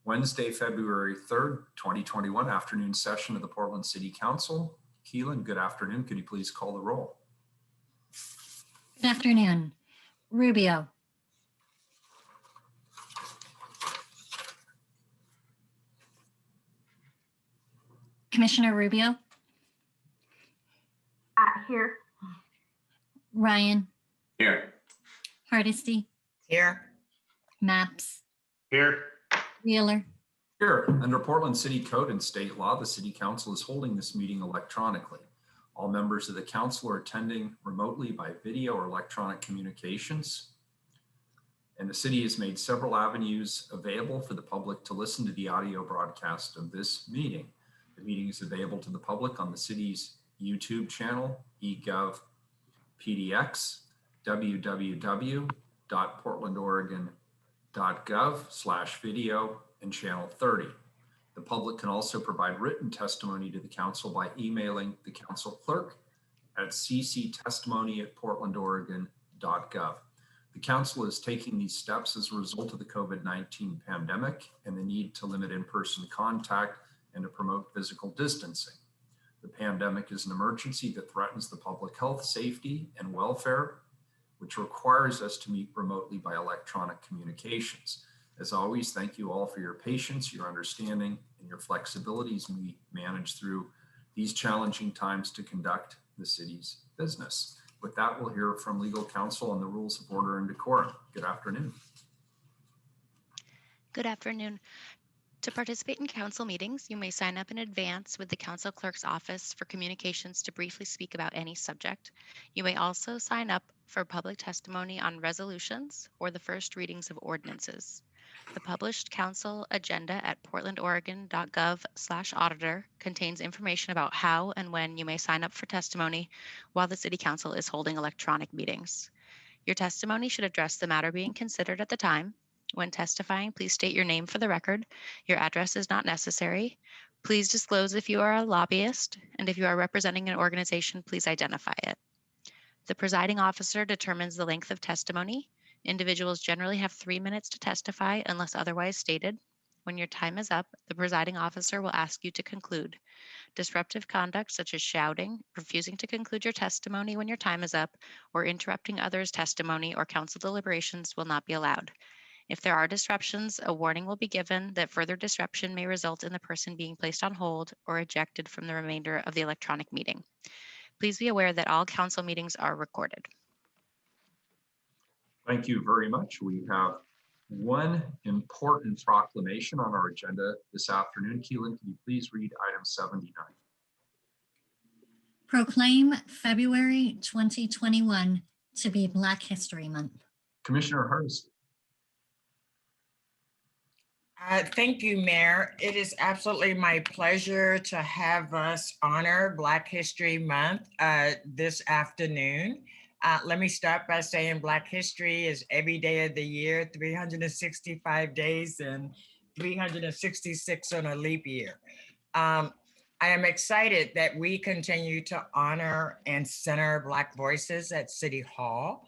Wednesday, February 3rd, 2021, afternoon session of the Portland City Council. Keelan, good afternoon. Could you please call the roll? Good afternoon. Rubio. Commissioner Rubio. Here. Ryan. Here. Hardesty. Here. Maps. Here. Wheeler. Here, under Portland City Code and state law, the City Council is holding this meeting electronically. All members of the council are attending remotely by video or electronic communications. And the city has made several avenues available for the public to listen to the audio broadcast of this meeting. The meeting is available to the public on the city's YouTube channel, eGov PDX, www.portlandoregon.gov/video, and channel 30. The public can also provide written testimony to the council by emailing the council clerk at cctestimony@portlandoregon.gov. The council is taking these steps as a result of the COVID-19 pandemic and the need to limit in-person contact and to promote physical distancing. The pandemic is an emergency that threatens the public health, safety, and welfare, which requires us to meet remotely by electronic communications. As always, thank you all for your patience, your understanding, and your flexibility as we manage through these challenging times to conduct the city's business. With that, we'll hear from legal counsel on the rules of order and decorum. Good afternoon. Good afternoon. To participate in council meetings, you may sign up in advance with the council clerk's office for communications to briefly speak about any subject. You may also sign up for public testimony on resolutions or the first readings of ordinances. The published council agenda at portlandoregon.gov/auditor contains information about how and when you may sign up for testimony while the City Council is holding electronic meetings. Your testimony should address the matter being considered at the time. When testifying, please state your name for the record. Your address is not necessary. Please disclose if you are a lobbyist, and if you are representing an organization, please identify it. The presiding officer determines the length of testimony. Individuals generally have 3 minutes to testify unless otherwise stated. When your time is up, the presiding officer will ask you to conclude. Disruptive conduct such as shouting, refusing to conclude your testimony when your time is up, or interrupting others' testimony or council deliberations will not be allowed. If there are disruptions, a warning will be given that further disruption may result in the person being placed on hold or ejected from the remainder of the electronic meeting. Please be aware that all council meetings are recorded. Thank you very much. We have one important proclamation on our agenda this afternoon. Keelan, can you please read item 79? Proclaim February 2021 to be Black History Month. Commissioner Hardesty. Thank you, Mayor. It is absolutely my pleasure to have us honor Black History Month this afternoon. Let me start by saying Black history is every day of the year, 365 days and 366 on a leap year. I am excited that we continue to honor and center Black voices at City Hall.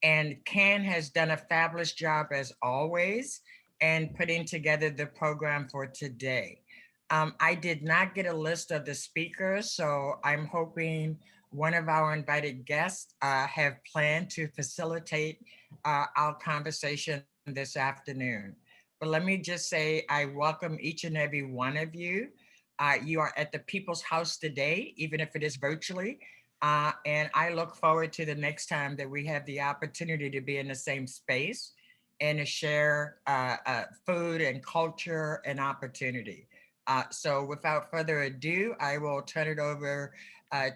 And Ken has done a fabulous job as always and putting together the program for today. I did not get a list of the speakers, so I'm hoping one of our invited guests have planned to facilitate our conversation this afternoon. But let me just say, I welcome each and every one of you. You are at the People's House today, even if it is virtually. And I look forward to the next time that we have the opportunity to be in the same space and to share food and culture and opportunity. So without further ado, I will turn it over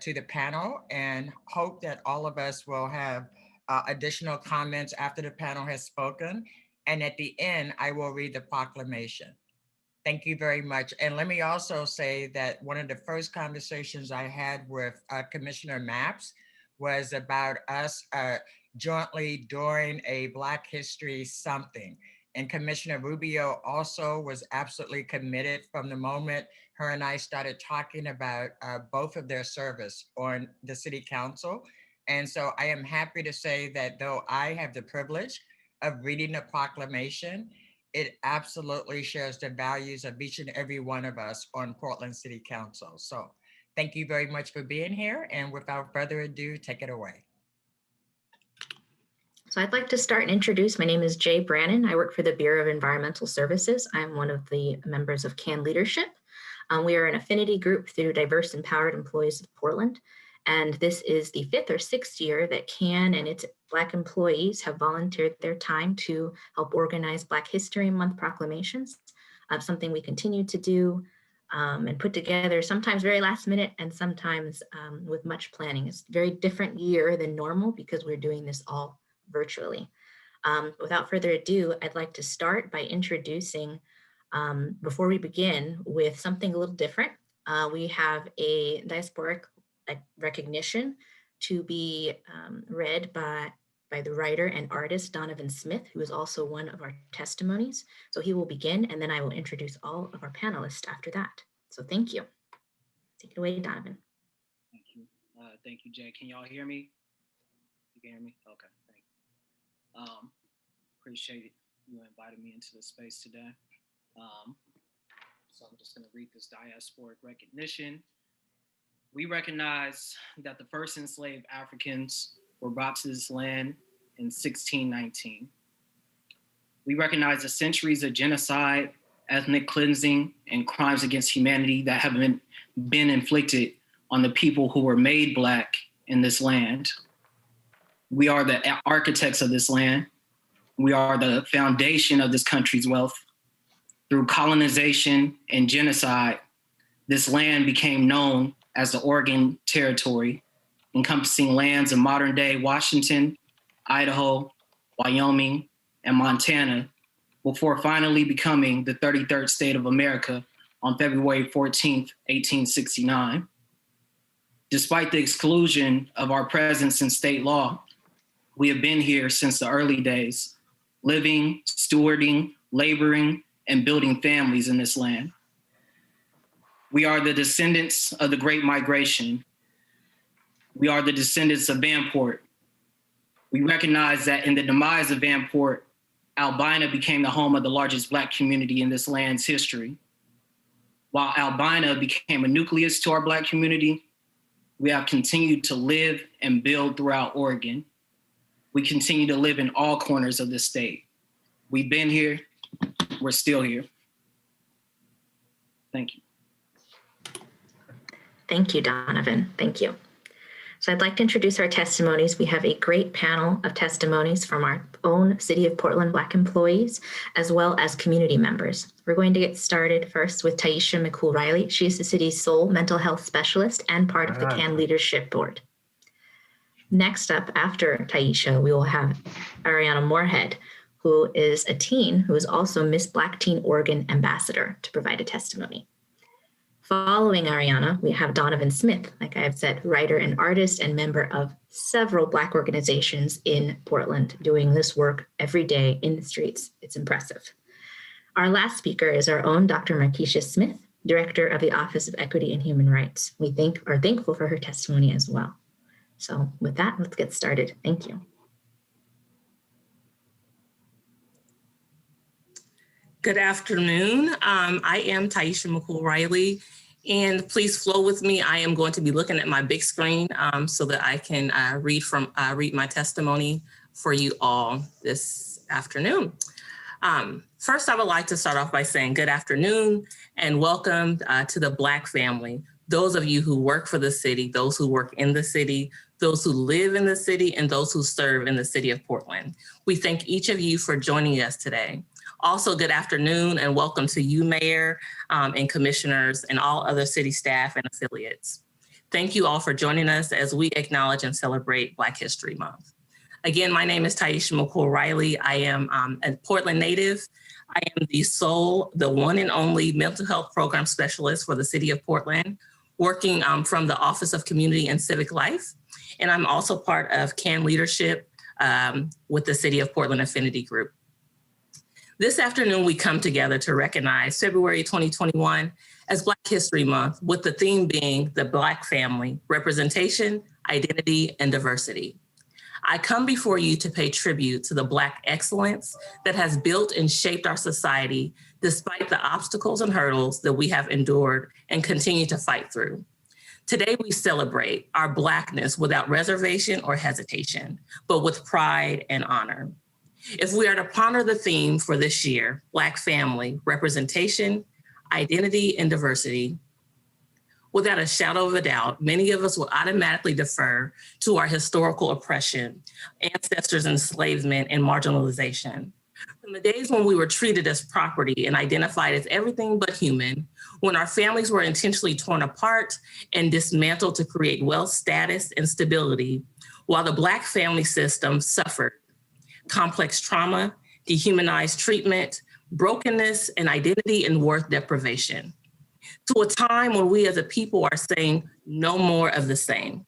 to the panel and hope that all of us will have additional comments after the panel has spoken. And at the end, I will read the proclamation. Thank you very much. And let me also say that one of the first conversations I had with Commissioner Maps was about us jointly during a Black History something. And Commissioner Rubio also was absolutely committed from the moment her and I started talking about both of their service on the City Council. And so I am happy to say that though I have the privilege of reading the proclamation, it absolutely shows the values of each and every one of us on Portland City Council. So thank you very much for being here. And without further ado, take it away. So I'd like to start and introduce, my name is Jay Brannon. I work for the Bureau of Environmental Services. I'm one of the members of CAN Leadership. We are an affinity group through Diverse Empowered Employees of Portland. And this is the 5th or 6th year that CAN and its Black employees have volunteered their time to help organize Black History Month proclamations, something we continue to do and put together sometimes very last minute and sometimes with much planning. It's a very different year than normal because we're doing this all virtually. Without further ado, I'd like to start by introducing, before we begin, with something a little different. We have a Diasporic recognition to be read by the writer and artist Donovan Smith, who is also one of our testimonies. So he will begin, and then I will introduce all of our panelists after that. So thank you. Take it away, Donovan. Thank you. Thank you, Jay. Can y'all hear me? You can hear me? Okay, thank you. Appreciate you inviting me into the space today. So I'm just gonna read this diasporic recognition. We recognize that the first enslaved Africans were brought to this land in 1619. We recognize the centuries of genocide, ethnic cleansing, and crimes against humanity that have been inflicted on the people who were made Black in this land. We are the architects of this land. We are the foundation of this country's wealth. Through colonization and genocide, this land became known as the Oregon Territory, encompassing lands of modern-day Washington, Idaho, Wyoming, and Montana, before finally becoming the 33rd state of America on February 14th, 1869. Despite the exclusion of our presence in state law, we have been here since the early days, living, stewarding, laboring, and building families in this land. We are the descendants of the Great Migration. We are the descendants of Vanport. We recognize that in the demise of Vanport, Albina became the home of the largest Black community in this land's history. While Albina became a nucleus to our Black community, we have continued to live and build throughout Oregon. We continue to live in all corners of this state. We've been here, we're still here. Thank you. Thank you, Donovan. Thank you. So I'd like to introduce our testimonies. We have a great panel of testimonies from our own City of Portland Black employees, as well as community members. We're going to get started first with Taisha McCool Riley. She is the city's sole mental health specialist and part of the CAN Leadership Board. Next up, after Taisha, we will have Ariana Morehead, who is a teen who is also Miss Black Teen Oregon Ambassador, to provide a testimony. Following Ariana, we have Donovan Smith, like I have said, writer and artist and member of several Black organizations in Portland, doing this work every day in the streets. It's impressive. Our last speaker is our own Dr. Markeisha Smith, Director of the Office of Equity and Human Rights. We are thankful for her testimony as well. So with that, let's get started. Thank you. Good afternoon. I am Taisha McCool Riley, and please flow with me. I am going to be looking at my big screen so that I can read my testimony for you all this afternoon. First, I would like to start off by saying good afternoon and welcome to the Black family. Those of you who work for the city, those who work in the city, those who live in the city, and those who serve in the city of Portland. We thank each of you for joining us today. Also, good afternoon and welcome to you, Mayor, and commissioners, and all other city staff and affiliates. Thank you all for joining us as we acknowledge and celebrate Black History Month. Again, my name is Taisha McCool Riley. I am a Portland native. I am the one and only mental health program specialist for the city of Portland, working from the Office of Community and Civic Life. And I'm also part of CAN Leadership with the City of Portland Affinity Group. This afternoon, we come together to recognize February 2021 as Black History Month, with the theme being the Black family, representation, identity, and diversity. I come before you to pay tribute to the Black excellence that has built and shaped our society despite the obstacles and hurdles that we have endured and continue to fight through. Today, we celebrate our Blackness without reservation or hesitation, but with pride and honor. If we are to ponder the theme for this year, Black family, representation, identity, and diversity, without a shadow of a doubt, many of us will automatically defer to our historical oppression, ancestors' enslavement, and marginalization. From the days when we were treated as property and identified as everything but human, when our families were intentionally torn apart and dismantled to create wealth, status, and stability, while the Black family system suffered complex trauma, dehumanized treatment, brokenness, and identity and worth deprivation. To a time when we as a people are saying no more of the same,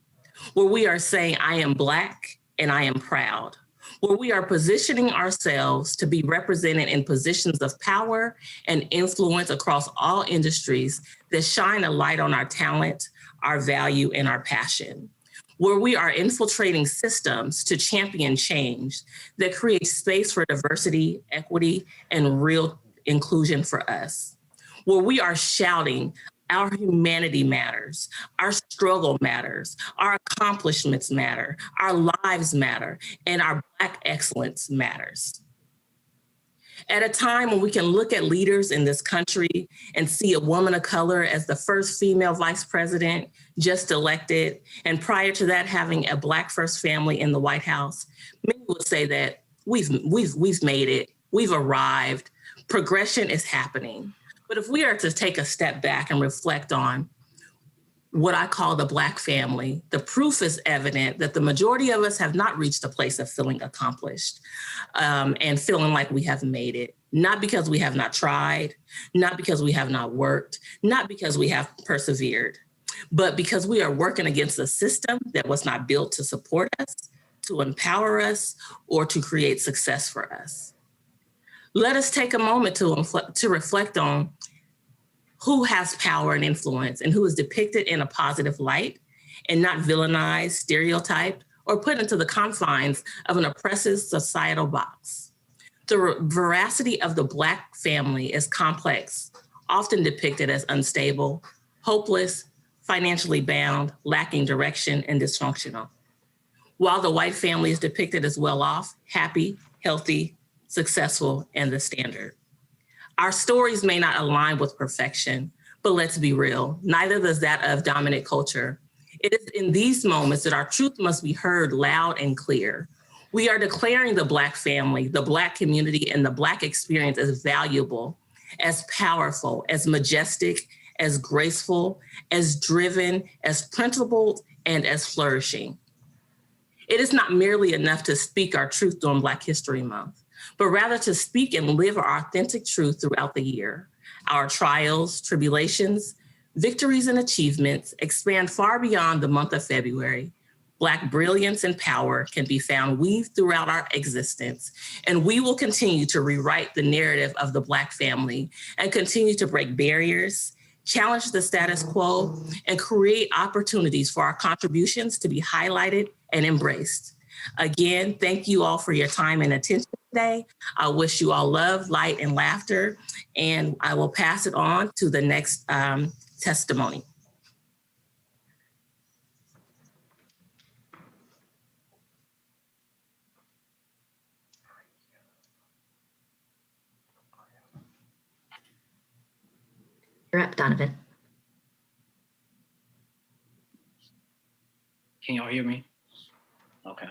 where we are saying, I am Black and I am proud, where we are positioning ourselves to be represented in positions of power and influence across all industries that shine a light on our talent, our value, and our passion, where we are infiltrating systems to champion change that creates space for diversity, equity, and real inclusion for us, where we are shouting, our humanity matters, our struggle matters, our accomplishments matter, our lives matter, and our Black excellence matters. At a time when we can look at leaders in this country and see a woman of color as the first female vice president just elected, and prior to that having a Black first family in the White House, many would say that we've made it, we've arrived, progression is happening. But if we are to take a step back and reflect on what I call the Black family, the proof is evident that the majority of us have not reached a place of feeling accomplished and feeling like we have made it, not because we have not tried, not because we have not worked, not because we have persevered, but because we are working against a system that was not built to support us, to empower us, or to create success for us. Let us take a moment to reflect on who has power and influence and who is depicted in a positive light and not villainized, stereotyped, or put into the confines of an oppressive societal box. The veracity of the Black family is complex, often depicted as unstable, hopeless, financially bound, lacking direction, and dysfunctional. While the white family is depicted as well-off, happy, healthy, successful, and the standard. Our stories may not align with perfection, but let's be real, neither does that of dominant culture. It is in these moments that our truth must be heard loud and clear. We are declaring the Black family, the Black community, and the Black experience as valuable, as powerful, as majestic, as graceful, as driven, as principled, and as flourishing. It is not merely enough to speak our truth during Black History Month, but rather to speak and live our authentic truth throughout the year. Our trials, tribulations, victories, and achievements expand far beyond the month of February. Black brilliance and power can be found weaved throughout our existence, and we will continue to rewrite the narrative of the Black family and continue to break barriers, challenge the status quo, and create opportunities for our contributions to be highlighted and embraced. Again, thank you all for your time and attention today. I wish you all love, light, and laughter, and I will pass it on to the next testimony. You're up, Donovan. Can y'all hear me? Okay.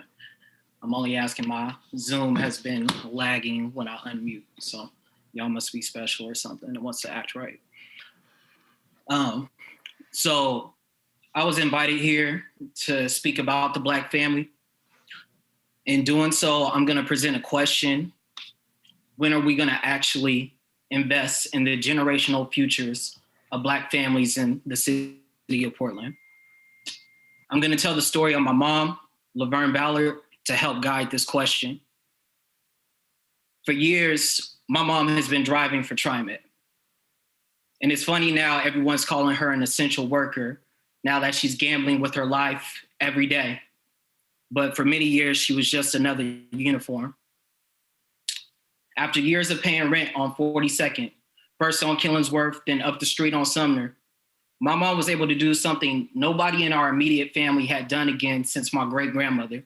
I'm only asking, my Zoom has been lagging when I unmute, so y'all must be special or something that wants to act right. So I was invited here to speak about the Black family. In doing so, I'm gonna present a question. When are we gonna actually invest in the generational futures of Black families in the city of Portland? I'm gonna tell the story of my mom, Laverne Ballard, to help guide this question. For years, my mom has been driving for TriMet. And it's funny now, everyone's calling her an essential worker now that she's gambling with her life every day. but for many years, she was just another uniform. After years of paying rent on 42nd, first on Killingsworth, then up the street on Sumner, my mom was able to do something nobody in our immediate family had done again since my great-grandmother,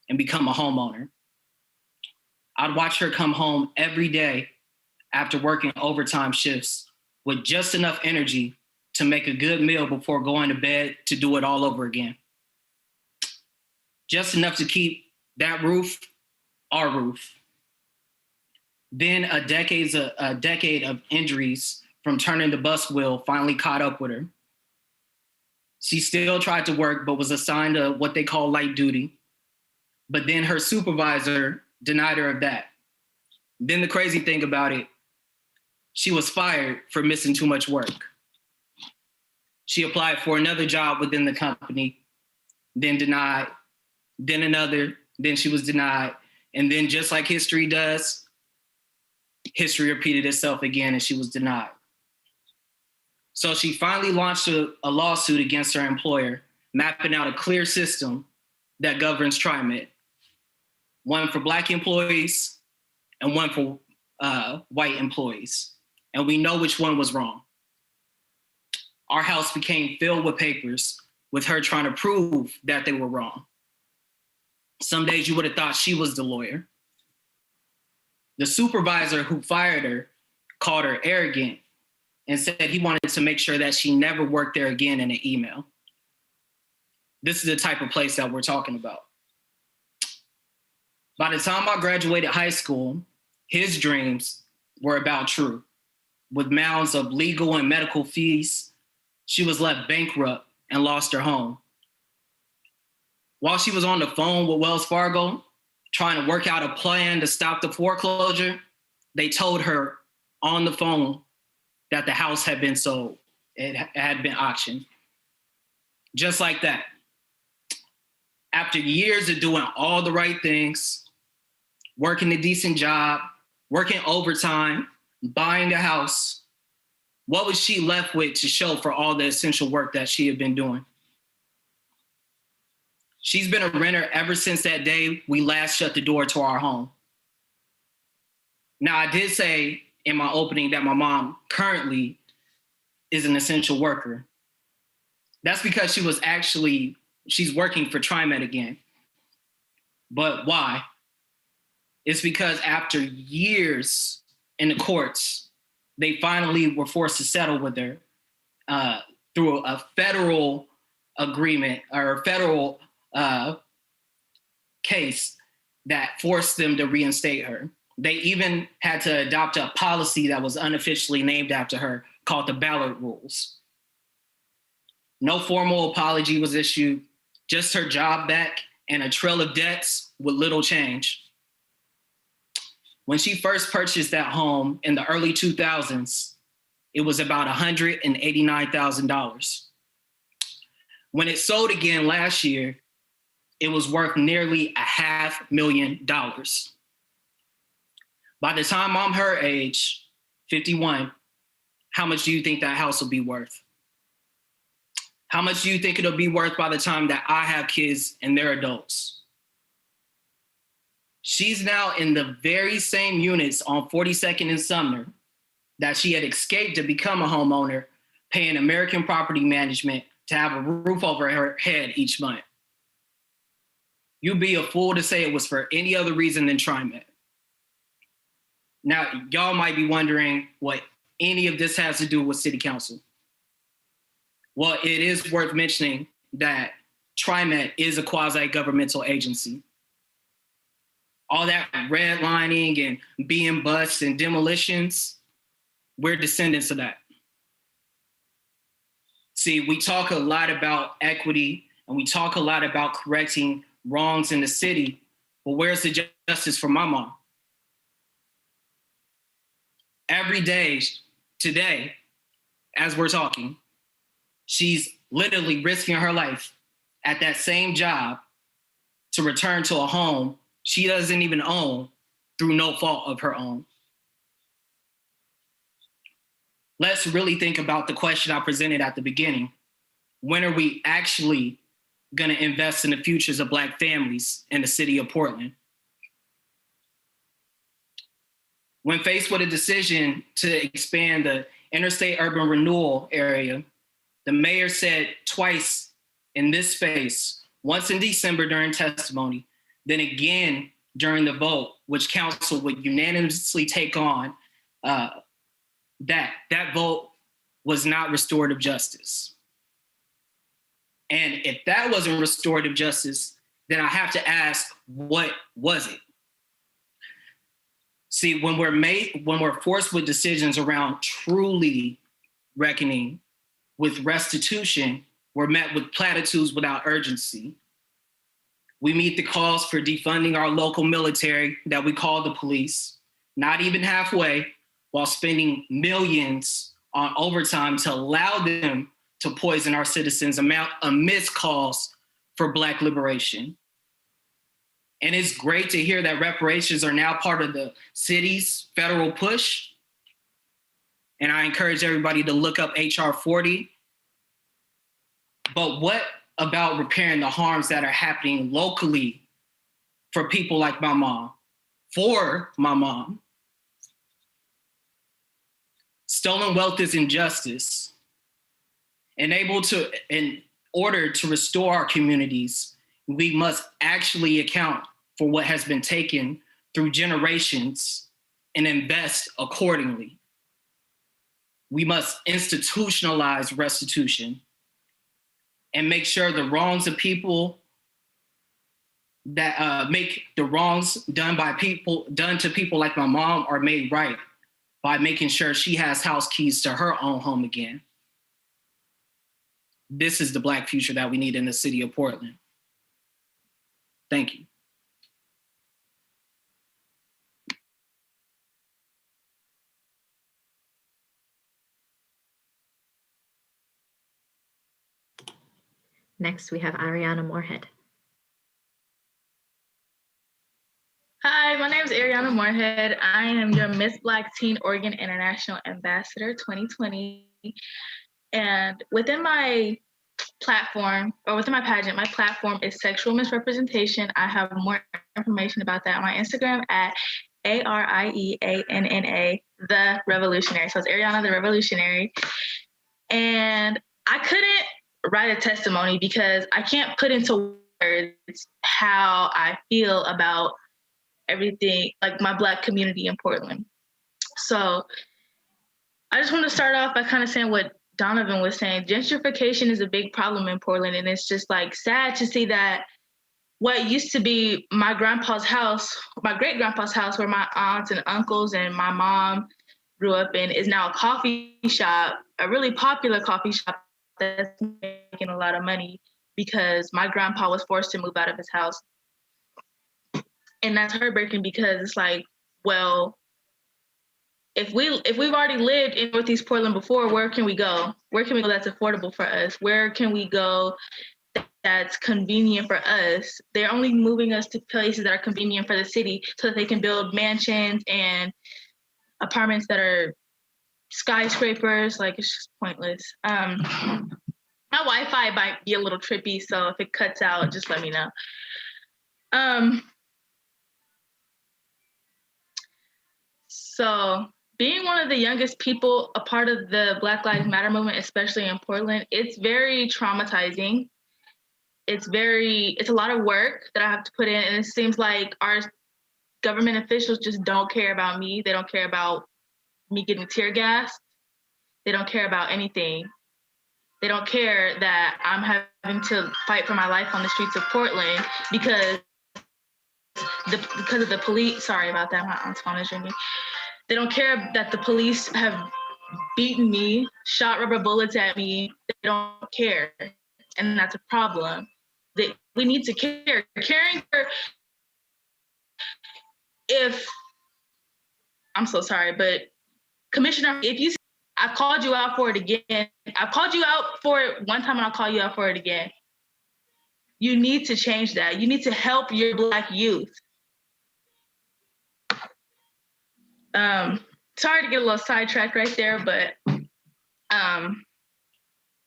and become a homeowner. I'd watch her come home every day after working overtime shifts with just enough energy to make a good meal before going to bed to do it all over again. Just enough to keep that roof our roof. Then a decade of injuries from turning the bus wheel finally caught up with her. She still tried to work, but was assigned to what they call light duty. But then her supervisor denied her of that. Then the crazy thing about it, she was fired for missing too much work. She applied for another job within the company, then denied, then another, then she was denied. And then just like history does, history repeated itself again and she was denied. So she finally launched a lawsuit against her employer, mapping out a clear system that governs TriMet. One for Black employees and one for white employees. And we know which one was wrong. Our house became filled with papers with her trying to prove that they were wrong. Some days you would have thought she was the lawyer. The supervisor who fired her called her arrogant and said he wanted to make sure that she never worked there again in an email. This is the type of place that we're talking about. By the time I graduated high school, his dreams were about True. With mounds of legal and medical fees, she was left bankrupt and lost her home. While she was on the phone with Wells Fargo, trying to work out a plan to stop the foreclosure, they told her on the phone that the house had been sold. It had been auctioned. Just like that. After years of doing all the right things, working a decent job, working overtime, buying a house, what was she left with to show for all the essential work that she had been doing? She's been a renter ever since that day we last shut the door to our home. Now, I did say in my opening that my mom currently is an essential worker. That's because she's working for TriMet again. But why? It's because after years in the courts, they finally were forced to settle with her through a federal agreement or a federal case that forced them to reinstate her. They even had to adopt a policy that was unofficially named after her called the Ballot Rules. No formal apology was issued, just her job back and a trail of debts with little change. When she first purchased that home in the early 2000s, it was about $189,000. When it sold again last year, it was worth nearly $500,000. By the time I'm her age, 51, how much do you think that house will be worth? How much do you think it'll be worth by the time that I have kids and they're adults? She's now in the very same units on 42nd and Sumner that she had escaped to become a homeowner, paying American Property Management to have a roof over her head each month. You'd be a fool to say it was for any other reason than TriMet. Now, y'all might be wondering what any of this has to do with City Council. Well, it is worth mentioning that TriMet is a quasi-governmental agency. All that redlining and being busts and demolitions, we're descendants of that. See, we talk a lot about equity and we talk a lot about correcting wrongs in the city, but where's the justice for my mom? Every day, today, as we're talking, she's literally risking her life at that same job to return to a home she doesn't even own through no fault of her own. Let's really think about the question I presented at the beginning. When are we actually going to invest in the futures of Black families in the city of Portland. When faced with a decision to expand the interstate urban renewal area, the mayor said twice in this space, once in December during testimony, then again during the vote, which council would unanimously take on, that vote was not restorative justice. And if that wasn't restorative justice, then I have to ask, what was it? See, when we're forced with decisions around truly reckoning with restitution, we're met with platitudes without urgency. We meet the calls for defunding our local military that we call the police, not even halfway, while spending millions on overtime to allow them to poison our citizens amidst calls for Black liberation. And it's great to hear that reparations are now part of the city's federal push. And I encourage everybody to look up HR 40. But what about repairing the harms that are happening locally for people like my mom, for my mom? Stolen wealth is injustice. In order to restore our communities, we must actually account for what has been taken through generations and invest accordingly. We must institutionalize restitution and make sure the wrongs of people that make the wrongs done to people like my mom are made right by making sure she has house keys to her own home again. This is the Black future that we need in the city of Portland. Thank you. Next, we have Ariana Morehead. Hi, my name is Ariana Morehead. I am your Miss Black Teen Oregon International Ambassador 2020. And within my platform, or within my pageant, my platform is sexual misrepresentation. I have more information about that on my Instagram at ARIEANNA, the Revolutionary. So it's Ariana the Revolutionary. And I couldn't write a testimony because I can't put into words how I feel about everything, like my Black community in Portland. So I just want to start off by kind of saying what Donovan was saying. Gentrification is a big problem in Portland, and it's just like sad to see that what used to be my grandpa's house, my great grandpa's house, where my aunts and uncles and my mom grew up in, is now a coffee shop, a really popular coffee shop that's making a lot of money because my grandpa was forced to move out of his house. And that's heartbreaking because it's like, well, if we've already lived in Northeast Portland before, where can we go? Where can we go that's affordable for us? Where can we go that's convenient for us? They're only moving us to places that are convenient for the city so that they can build mansions and apartments that are skyscrapers. Like, it's just pointless. My Wi-Fi might be a little trippy, so if it cuts out, just let me know. So being one of the youngest people, a part of the Black Lives Matter movement, especially in Portland, it's very traumatizing. It's a lot of work that I have to put in. And it seems like our government officials just don't care about me. They don't care about me getting tear gassed. They don't care about anything. They don't care that I'm having to fight for my life on the streets of Portland because of the police. Sorry about that, my aunt's phone is ringing. They don't care that the police have beaten me, shot rubber bullets at me. They don't care, and that's a problem. We need to care. Caring for, I'm so sorry, but Commissioner, I've called you out for it again. I've called you out for it one time and I'll call you out for it again. You need to change that. You need to help your Black youth. Sorry to get a little sidetracked right there, but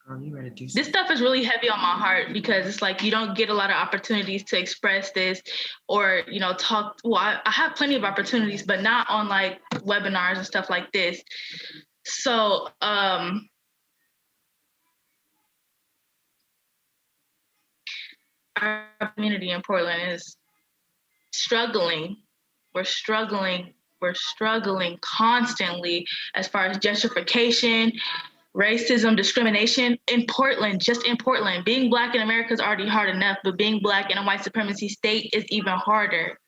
Girl, you ready to do this something? stuff is really heavy on my heart because it's like you don't get a lot of opportunities to express this or, you know, talk. Well, I have plenty of opportunities, but not on like webinars and stuff like this. So, our community in Portland is struggling. We're struggling constantly as far as gentrification, racism, discrimination in Portland, just in Portland. Being Black in America is already hard enough, but being Black in a white supremacy state is even harder.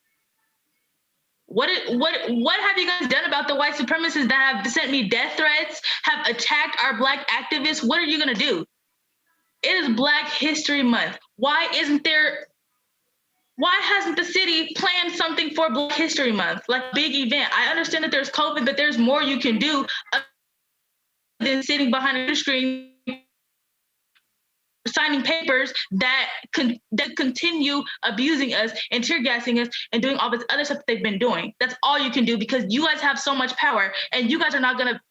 What have you guys done about the white supremacists that have sent me death threats, have attacked our Black activists? What are you gonna do? It is Black History Month. Why hasn't the city planned something for Black History Month, like a big event? I understand that there's COVID, but there's more you can do than sitting behind a screen signing papers that continue abusing us and tear gassing us and doing all this other stuff that they've been doing. That's all you can do because you guys have so much power and you guys are not gonna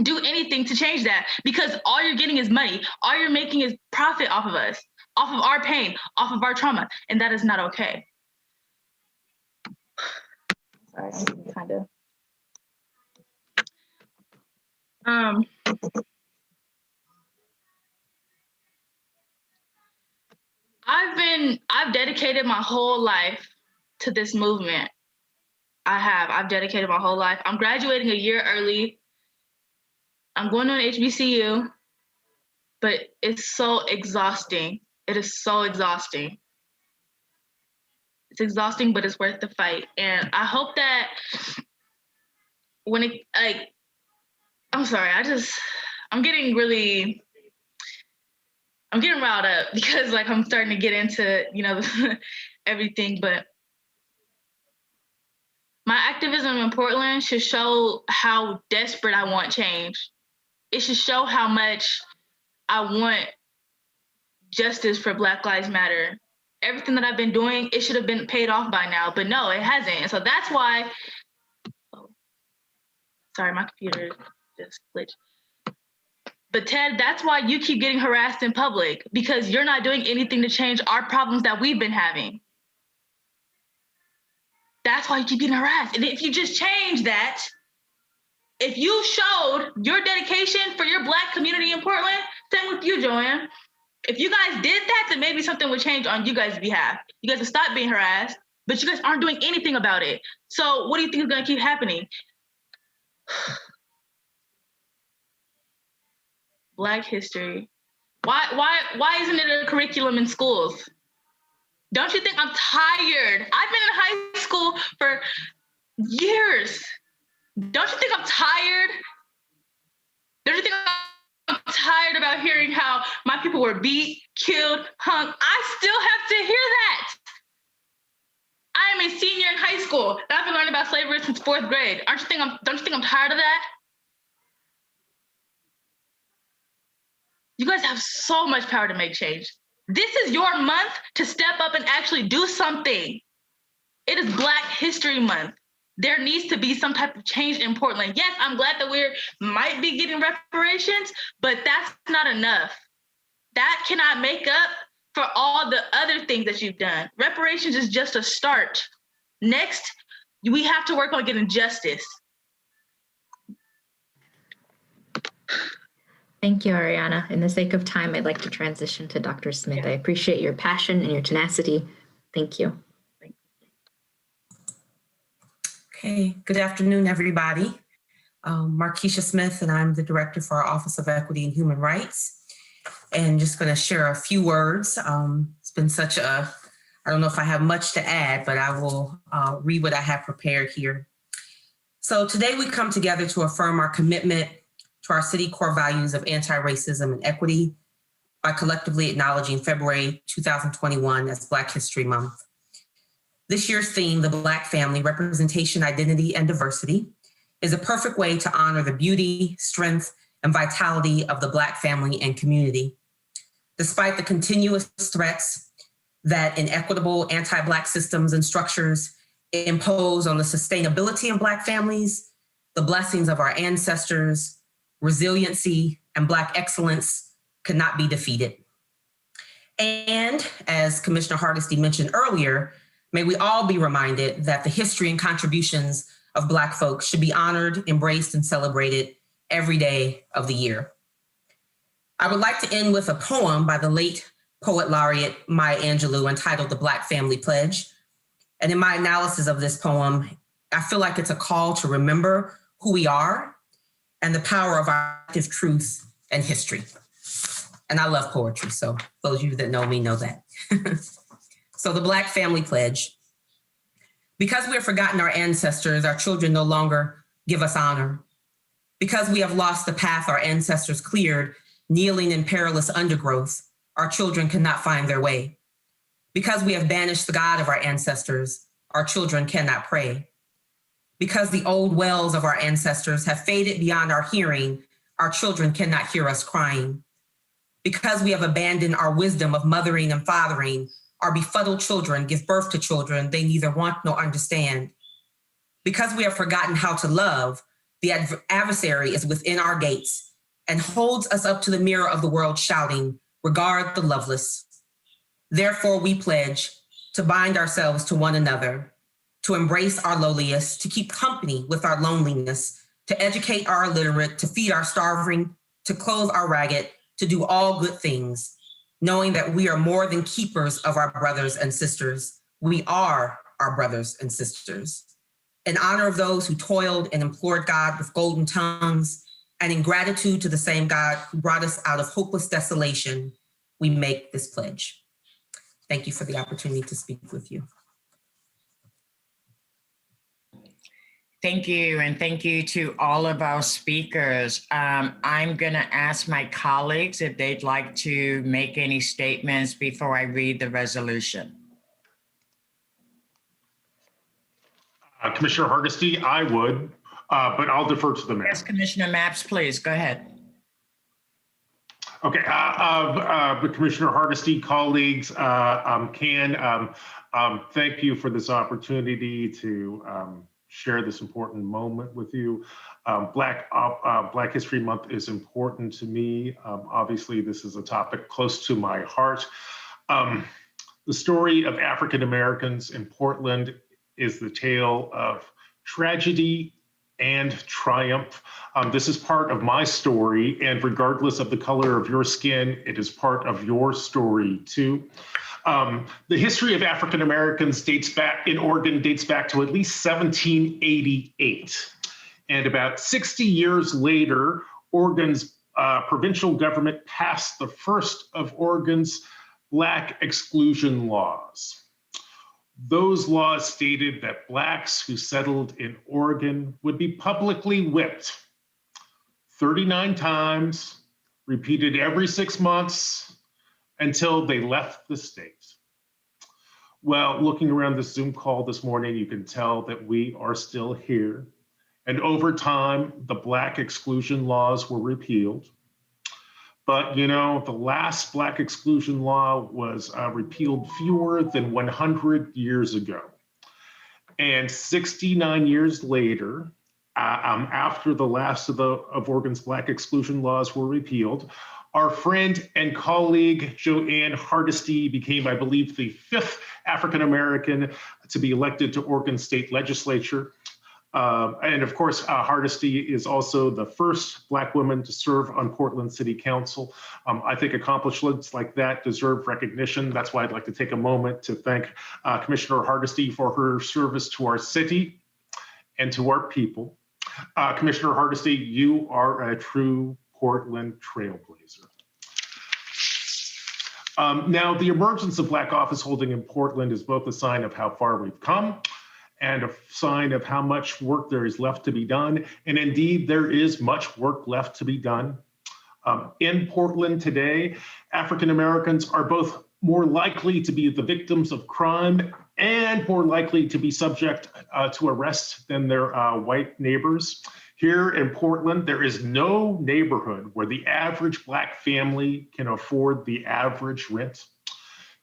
do anything to change that because all you're getting is money. All you're making is profit off of us, off of our pain, off of our trauma, and that is not okay. Sorry, I'm kind of. I've dedicated my whole life to this movement. I've dedicated my whole life. I'm graduating a year early. I'm going to an HBCU, but it's so exhausting. It is so exhausting. It's exhausting, but it's worth the fight. And I hope that when it, like, I'm sorry, I'm getting riled up because like I'm starting to get into, you know, everything, but my activism in Portland should show how desperate I want change. It should show how much I want justice for Black Lives Matter. Everything that I've been doing, it should have been paid off by now, but no, it hasn't. And so that's why, sorry, my computer just glitched. But Ted, that's why you keep getting harassed in public because you're not doing anything to change our problems that we've been having. That's why you keep getting harassed. And if you just change that, if you showed your dedication for your Black community in Portland, same with you, Joanne. If you guys did that, then maybe something would change on you guys' behalf. You guys would stop being harassed, but you guys aren't doing anything about it. So what do you think is gonna keep happening? Black history. Why isn't it a curriculum in schools? Don't you think I'm tired? I've been in high school for years. Don't you think I'm tired? Don't you think I'm tired about hearing how my people were beat, killed, hung? I still have to hear that. I am a senior in high school and I've been learning about slavery since 4th grade. Don't you think I'm tired of that? You guys have so much power to make change. This is your month to step up and actually do something. It is Black History Month. There needs to be some type of change in Portland. Yes, I'm glad that we might be getting reparations, but that's not enough. That cannot make up for all the other things that you've done. Reparations is just a start. Next, we have to work on getting justice. Thank you, Ariana. In the sake of time, I'd like to transition to Dr. Smith. I appreciate your passion and your tenacity. Thank you. Okay, good afternoon, everybody. Markeisha Smith, and I'm the Director for our Office of Equity and Human Rights. And just gonna share a few words. It's been such I don't know if I have much to add, but I will read what I have prepared here. So today we come together to affirm our commitment to our city core values of anti-racism and equity by collectively acknowledging February 2021 as Black History Month. This year's theme, the Black family, representation, identity, and diversity, is a perfect way to honor the beauty, strength, and vitality of the Black family and community. Despite the continuous threats that inequitable anti-Black systems and structures impose on the sustainability of Black families, the blessings of our ancestors, resiliency, and Black excellence could not be defeated. And as Commissioner Hardesty mentioned earlier, may we all be reminded that the history and contributions of Black folks should be honored, embraced, and celebrated every day of the year. I would like to end with a poem by the late poet laureate Maya Angelou entitled The Black Family Pledge. And in my analysis of this poem, I feel like it's a call to remember who we are and the power of our collective truth and history. And I love poetry, so those of you that know me know that. So the Black Family Pledge. Because we have forgotten our ancestors, our children no longer give us honor. Because we have lost the path our ancestors cleared, kneeling in perilous undergrowth, our children cannot find their way. Because we have banished the God of our ancestors, our children cannot pray. Because the old wells of our ancestors have faded beyond our hearing, our children cannot hear us crying. Because we have abandoned our wisdom of mothering and fathering, our befuddled children give birth to children they neither want nor understand. Because we have forgotten how to love, the adversary is within our gates and holds us up to the mirror of the world shouting, "Regard the loveless." Therefore, we pledge to bind ourselves to one another, to embrace our lowliest, to keep company with our loneliness, to educate our illiterate, to feed our starving, to clothe our ragged, to do all good things, knowing that we are more than keepers of our brothers and sisters. We are our brothers and sisters. In honor of those who toiled and implored God with golden tongues, and in gratitude to the same God who brought us out of hopeless desolation, we make this pledge. Thank you for the opportunity to speak with you. Thank you, and thank you to all of our speakers. I'm gonna ask my colleagues if they'd like to make any statements before I read the resolution. Commissioner Hardesty, I would, but I'll defer to the mayor. Yes, Commissioner Mapps, please, go ahead. Okay, Commissioner Hardesty, colleagues, thank you for this opportunity to share this important moment with you. Black History Month is important to me. Obviously, this is a topic close to my heart. The story of African Americans in Portland is the tale of tragedy and triumph. This is part of my story, and regardless of the color of your skin, it is part of your story too. The history of African Americans in Oregon dates back to at least 1788. And about 60 years later, Oregon's provincial government passed the first of Oregon's Black exclusion laws. Those laws stated that Blacks who settled in Oregon would be publicly whipped 39 times, repeated every 6 months until they left the state. Well, looking around the Zoom call this morning, you can tell that we are still here. And over time, the Black exclusion laws were repealed. But you know, the last Black exclusion law was repealed fewer than 100 years ago. And 69 years later, after the last of Oregon's Black exclusion laws were repealed, our friend and colleague Joanne Hardesty became, I believe, the 5th African-American to be elected to Oregon State Legislature. And of course, Hardesty is also the first Black woman to serve on Portland City Council. I think accomplishments like that deserve recognition. That's why I'd like to take a moment to thank Commissioner Hardesty for her service to our city and to our people. Commissioner Hardesty, you are a true Portland trailblazer. Now, the emergence of Black office holding in Portland is both a sign of how far we've come and a sign of how much work there is left to be done. And indeed, there is much work left to be done. In Portland today, African Americans are both more likely to be the victims of crime and more likely to be subject to arrest than their white neighbors. Here in Portland, there is no neighborhood where the average Black family can afford the average rent.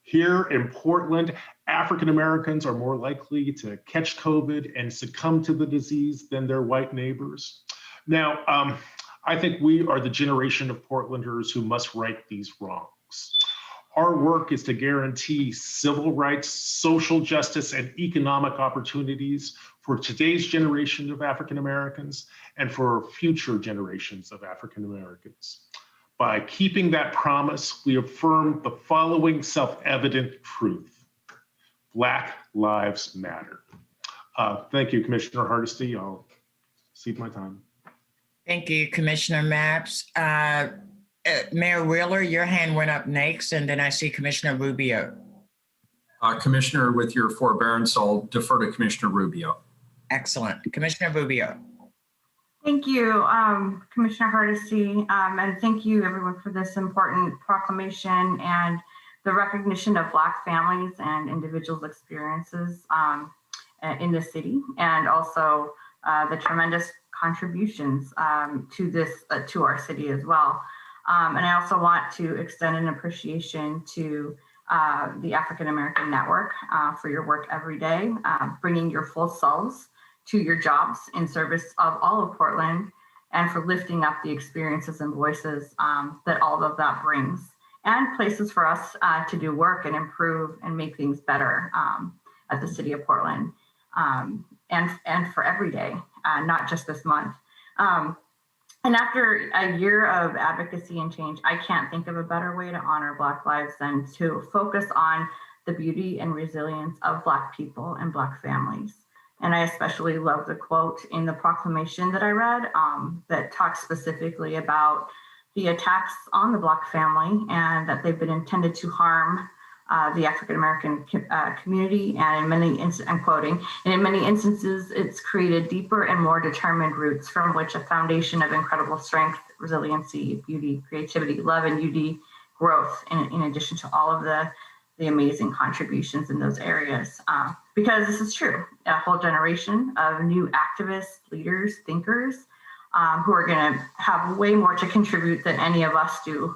Here in Portland, African Americans are more likely to catch COVID and succumb to the disease than their white neighbors. Now, I think we are the generation of Portlanders who must right these wrongs. Our work is to guarantee civil rights, social justice, and economic opportunities for today's generation of African Americans and for future generations of African Americans. By keeping that promise, we affirm the following self-evident truth: Black lives matter. Thank you, Commissioner Hardesty. I'll cede my time. Thank you, Commissioner Mapps. Mayor Wheeler, your hand went up next, and then I see Commissioner Rubio. Commissioner, with your forbearance, I'll defer to Commissioner Rubio. Excellent. Commissioner Rubio. Thank you, Commissioner Hardesty, and thank you everyone for this important proclamation and the recognition of Black families and individuals' experiences in the city, and also the tremendous contributions to our city as well. And I also want to extend an appreciation to the African American Network for your work every day, bringing your full selves to your jobs in service of all of Portland, and for lifting up the experiences and voices that all of that brings, and places for us to do work and improve and make things better at the City of Portland, and for every day, not just this month. And after a year of advocacy and change, I can't think of a better way to honor Black lives than to focus on the beauty and resilience of Black people and Black families. And I especially love the quote in the proclamation that I read that talks specifically about the attacks on the Black family and that they've been intended to harm the African American community, and in many I'm quoting, and in many instances, it's created deeper and more determined roots from which a foundation of incredible strength, resiliency, beauty, creativity, love, and UD growth, in addition to all of the amazing contributions in those areas. Because this is true, a whole generation of new activists, leaders, thinkers, who are gonna have way more to contribute than any of us do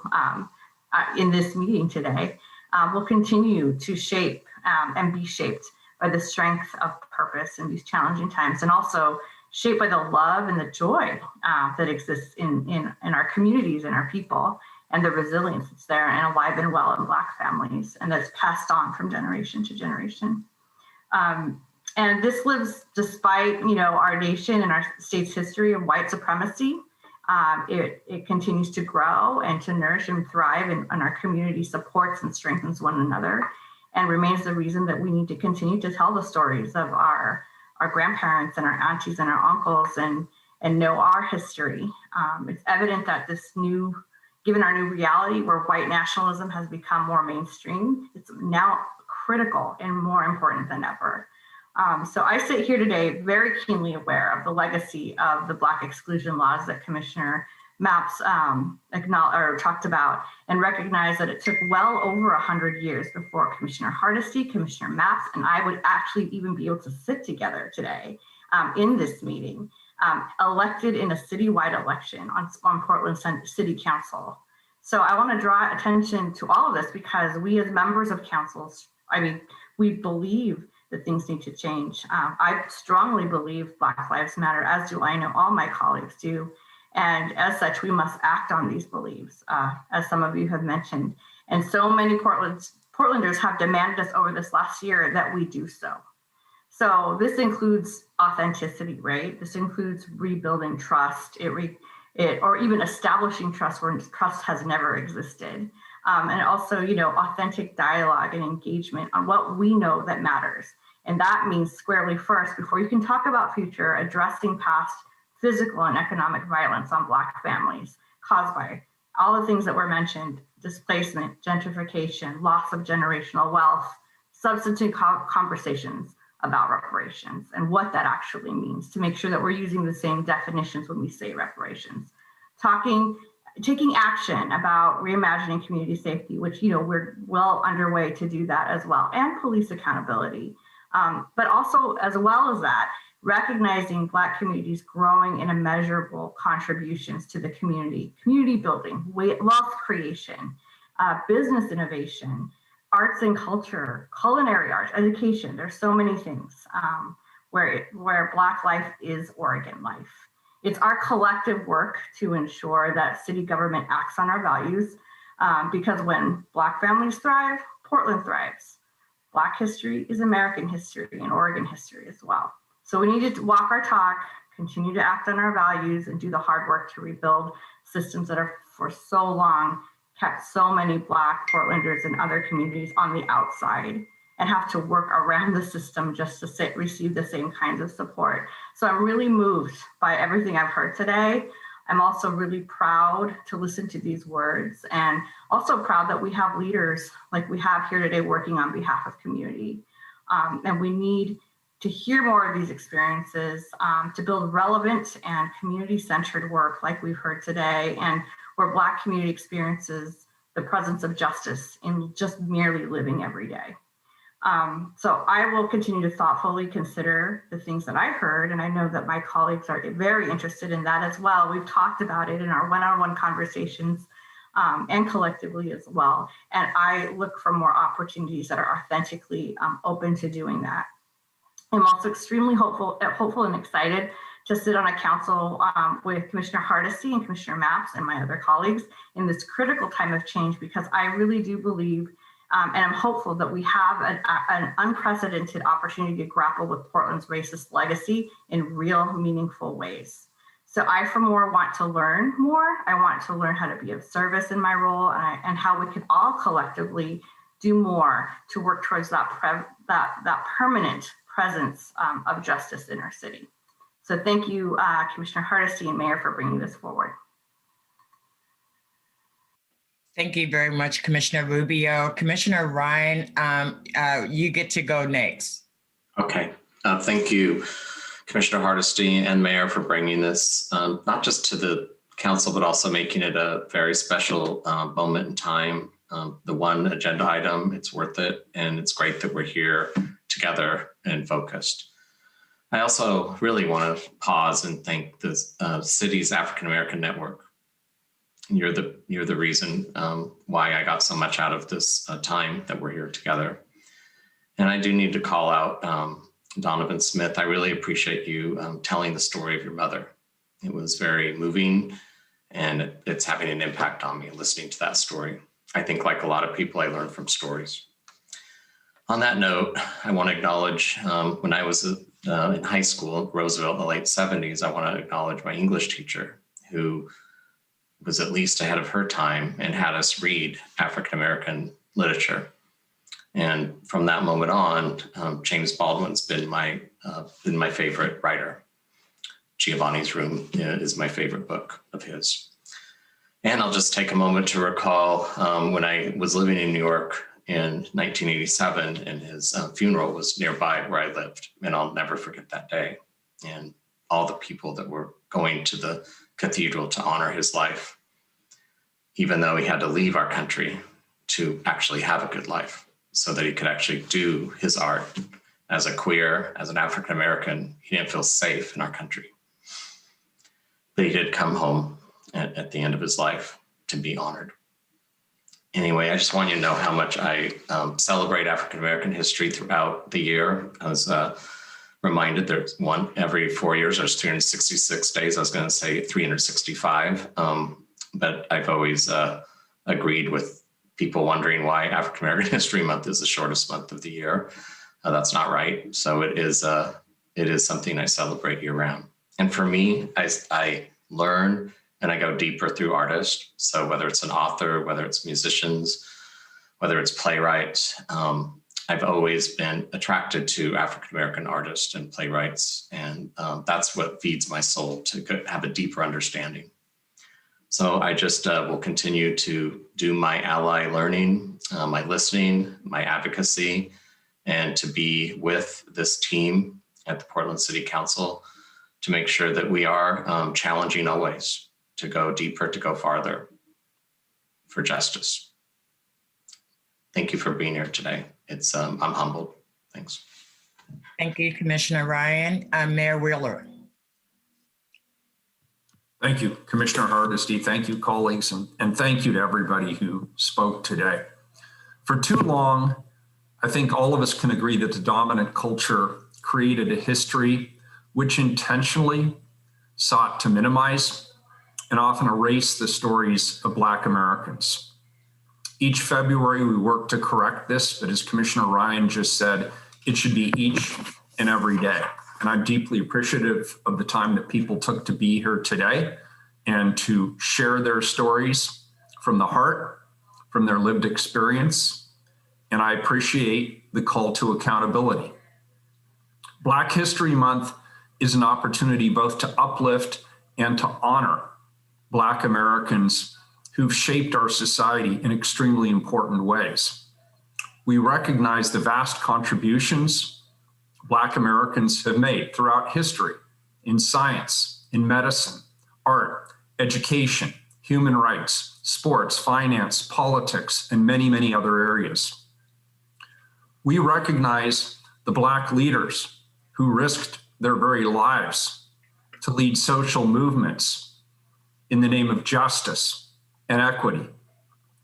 in this meeting today, will continue to shape and be shaped by the strength of purpose in these challenging times, and also shaped by the love and the joy that exists in our communities and our people, and the resilience that's there and alive and well in Black families, and that's passed on from generation to generation. And this lives despite, our nation and our state's history of white supremacy. It continues to grow and to nourish and thrive, and our community supports and strengthens one another, and remains the reason that we need to continue to tell the stories of our grandparents and our aunties and our uncles, and know our history. It's evident that given our new reality where white nationalism has become more mainstream, it's now critical and more important than ever. So I sit here today very keenly aware of the legacy of the Black exclusion laws that Commissioner Mapps talked about, and recognize that it took well over 100 years before Commissioner Hardesty, Commissioner Mapps, and I would actually even be able to sit together today in this meeting, elected in a citywide election on Portland City Council. So I want to draw attention to all of this because we as members of councils, we believe that things need to change. I strongly believe Black Lives Matter, as do I know all my colleagues do. And as such, we must act on these beliefs, as some of you have mentioned. And so many Portlanders have demanded us over this last year that we do so. So this includes authenticity, right? This includes rebuilding trust, or even establishing trust where trust has never existed. And also, authentic dialogue and engagement on what we know that matters. And that means squarely first, before you can talk about future, addressing past physical and economic violence on Black families caused by all the things that were mentioned: displacement, gentrification, loss of generational wealth, substantive conversations about reparations and what that actually means, to make sure that we're using the same definitions when we say reparations. Taking action about reimagining community safety, which we're well underway to do that as well, and police accountability. But also, as well as that, recognizing Black communities growing in immeasurable contributions to the community building, wealth creation, business innovation, arts and culture, culinary arts, education. There's so many things where Black life is Oregon life. It's our collective work to ensure that city government acts on our values, because when Black families thrive, Portland thrives. Black history is American history and Oregon history as well. So we need to walk our talk, continue to act on our values, and do the hard work to rebuild systems that are for so long kept so many Black Portlanders and other communities on the outside and have to work around the system just to receive the same kinds of support. So I'm really moved by everything I've heard today. I'm also really proud to listen to these words, and also proud that we have leaders like we have here today working on behalf of community. And we need to hear more of these experiences, to build relevant and community-centered work like we've heard today, and where Black community experiences the presence of justice in just merely living every day. So I will continue to thoughtfully consider the things that I heard, and I know that my colleagues are very interested in that as well. We've talked about it in our one-on-one conversations and collectively as well. And I look for more opportunities that are authentically open to doing that. I'm also extremely hopeful and excited to sit on a council with Commissioner Hardesty and Commissioner Maps and my other colleagues in this critical time of change, because I really do believe and I'm hopeful that we have an unprecedented opportunity to grapple with Portland's racist legacy in real, meaningful ways. So I, for more, want to learn more. I want to learn how to be of service in my role, and how we can all collectively do more to work towards that permanent presence of justice in our city. So thank you, Commissioner Hardesty and Mayor, for bringing this forward. Thank you very much, Commissioner Rubio. Commissioner Ryan, you get to go next. Okay, thank you, Commissioner Hardesty and Mayor, for bringing this not just to the council, but also making it a very special moment in time. The one agenda item, it's worth it. And it's great that we're here together and focused. I also really want to pause and thank the city's African American Network. You're the reason why I got so much out of this time that we're here together. And I do need to call out Donovan Smith. I really appreciate you telling the story of your mother. It was very moving, and it's having an impact on me listening to that story. I think, like a lot of people, I learn from stories. On that note, I want to acknowledge when I was in high school at Roosevelt in the late 70s, I want to acknowledge my English teacher, who was at least ahead of her time and had us read African-American literature. And from that moment on, James Baldwin's been my favorite writer. Giovanni's Room is my favorite book of his. And I'll just take a moment to recall when I was living in New York in 1987, and his funeral was nearby where I lived. And I'll never forget that day. And all the people that were going to the cathedral to honor his life, even though he had to leave our country to actually have a good life so that he could actually do his art. As a queer, as an African-American, he didn't feel safe in our country. But he did come home at the end of his life to be honored. Anyway, I just want you to know how much I celebrate African-American history throughout the year. I was reminded there's one every 4 years, there's 366 days. I was going to say 365, but I've always agreed with people wondering why African-American History Month is the shortest month of the year. That's not right. So it is something I celebrate year round. And for me, I learn and I go deeper through artists. So whether it's an author, whether it's musicians, whether it's playwrights, I've always been attracted to African-American artists and playwrights. And that's what feeds my soul, to have a deeper understanding. So I just will continue to do my ally learning, my listening, my advocacy, and to be with this team at the Portland City Council to make sure that we are challenging always, to go deeper, to go farther for justice. Thank you for being here today. I'm humbled. Thanks. Thank you, Commissioner Ryan. Mayor Wheeler. Thank you, Commissioner Hardesty. Thank you, colleagues, and thank you to everybody who spoke today. For too long, I think all of us can agree that the dominant culture created a history which intentionally sought to minimize and often erase the stories of Black Americans. Each February, we work to correct this, but as Commissioner Ryan just said, it should be each and every day. And I'm deeply appreciative of the time that people took to be here today and to share their stories from the heart, from their lived experience. And I appreciate the call to accountability. Black History Month is an opportunity both to uplift and to honor Black Americans who've shaped our society in extremely important ways. We recognize the vast contributions Black Americans have made throughout history in science, in medicine, art, education, human rights, sports, finance, politics, and many, many other areas. We recognize the Black leaders who risked their very lives to lead social movements in the name of justice and equity,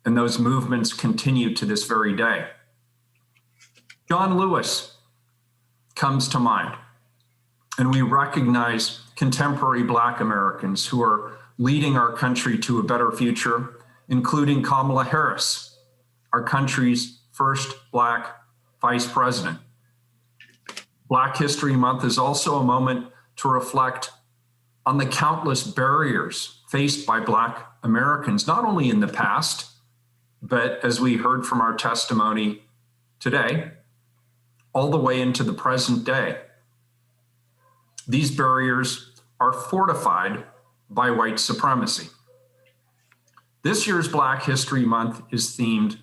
and those movements continue to this very day. John Lewis comes to mind, and we recognize contemporary Black Americans who are leading our country to a better future, including Kamala Harris, our country's first Black Vice President. Black History Month is also a moment to reflect on the countless barriers faced by Black Americans, not only in the past, but as we heard from our testimony today, all the way into the present day. These barriers are fortified by white supremacy. This year's Black History Month is themed